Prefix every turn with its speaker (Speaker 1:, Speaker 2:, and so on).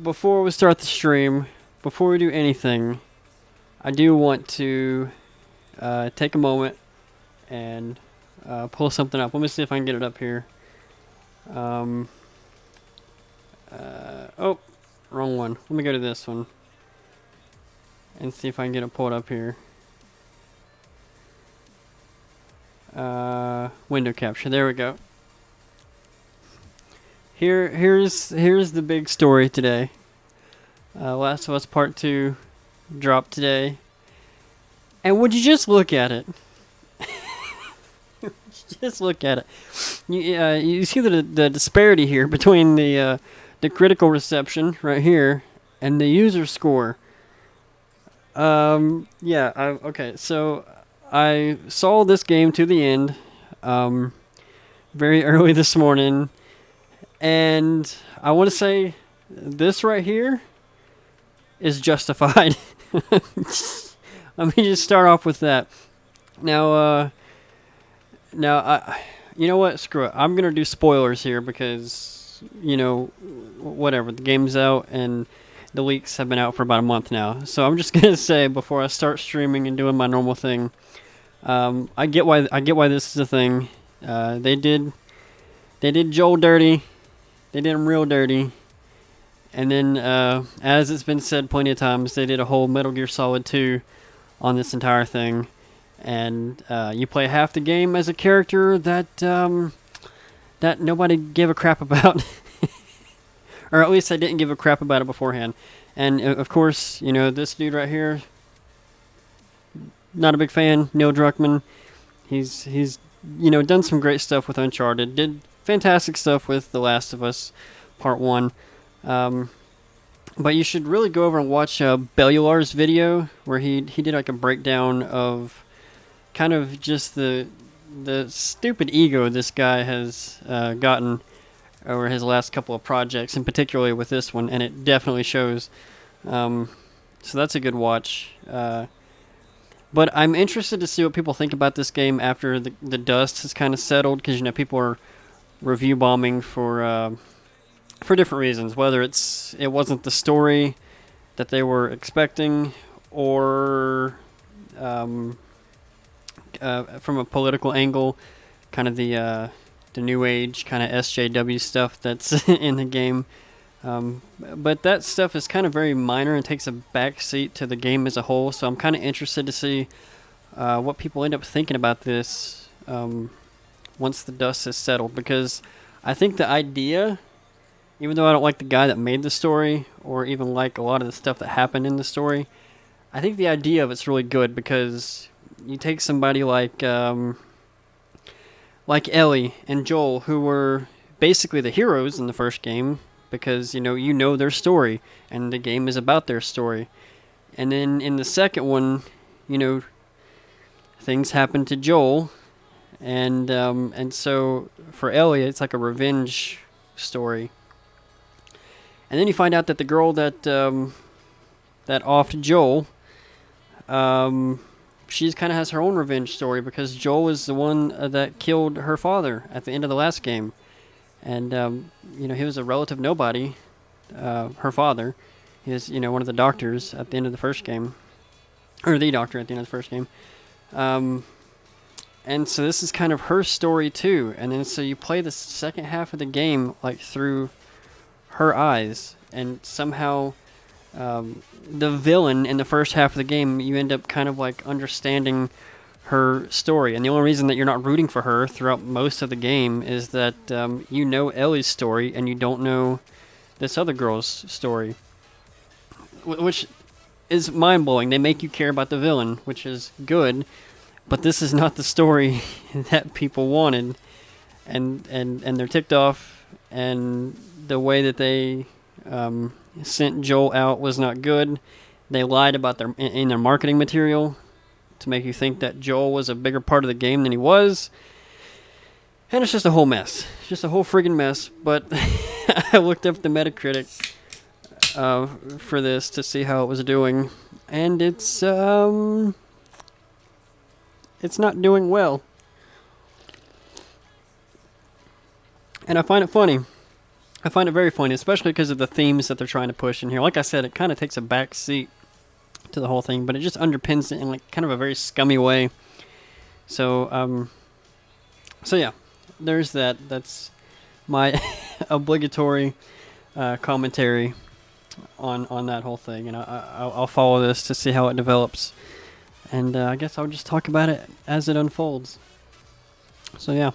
Speaker 1: before we start the stream, before we do anything, I do want to take a moment and pull something up. Let me see if I can get it up here. Oh, wrong one. Let me go to this one and see if I can get it pulled up here. Window capture. There we go. Here's the big story today. Last of Us Part 2 dropped today. And would you just look at it? Just look at it. You see the disparity here between the critical reception right here and the user score. Okay, so I saw this game to the end very early this morning, and I want to say this right here is justified. Let me just start off with that. Now, you know what? Screw it. I'm gonna do spoilers here because whatever. The game's out and the leaks have been out for about a month now. So I'm just gonna say before I start streaming and doing my normal thing, I get why this is a thing. They did Joel dirty. They did him real dirty. And then, as it's been said plenty of times, they did a whole Metal Gear Solid 2 on this entire thing. And you play half the game as a character that nobody gave a crap about. Or at least I didn't give a crap about it beforehand. And, of course, this dude right here, not a big fan, Neil Druckmann. He's done some great stuff with Uncharted. Did fantastic stuff with The Last of Us Part 1. But you should really go over and watch Bellular's video where he did like a breakdown of kind of just the stupid ego this guy has gotten over his last couple of projects, and particularly with this one, and it definitely shows. So that's a good watch. But I'm interested to see what people think about this game after the dust has kind of settled, because people are review bombing for different reasons, whether it wasn't the story that they were expecting, or from a political angle, kind of the new age kind of SJW stuff that's in the game. But that stuff is kind of very minor and takes a back seat to the game as a whole, so I'm kind of interested to see what people end up thinking about this once the dust has settled, because I think the idea, even though I don't like the guy that made the story, or even like a lot of the stuff that happened in the story, I think the idea of it's really good, because you take somebody like Ellie and Joel, who were basically the heroes in the first game, because you know their story, and the game is about their story. And then in the second one, things happen to Joel, and so for Ellie, it's like a revenge story. And then you find out that the girl that offed Joel, she kind of has her own revenge story, because Joel was the one that killed her father at the end of the last game. And, he was a relative nobody, her father. He was, one of the doctors at the end of the first game. Or the doctor at the end of the first game. And so this is kind of her story, too. And then so you play the second half of the game, like, through her eyes. And somehow the villain in the first half of the game, you end up kind of, like, understanding her story. And the only reason that you're not rooting for her throughout most of the game is that you know Ellie's story and you don't know this other girl's story, which is mind-blowing. They make you care about the villain, which is good, but this is not the story that people wanted, and they're ticked off, and the way that they sent Joel out was not good. They lied about in their marketing material to make you think that Joel was a bigger part of the game than he was. And it's just a whole mess. Just a whole friggin' mess. But I looked up the Metacritic for this to see how it was doing. And it's not doing well. And I find it funny I find it very funny, especially because of the themes that they're trying to push in here. Like I said, it kind of takes a back seat to the whole thing, but it just underpins it in like kind of a very scummy way. So, so yeah, there's that. That's my obligatory commentary on that whole thing, and I'll follow this to see how it develops, and I guess I'll just talk about it as it unfolds. So yeah.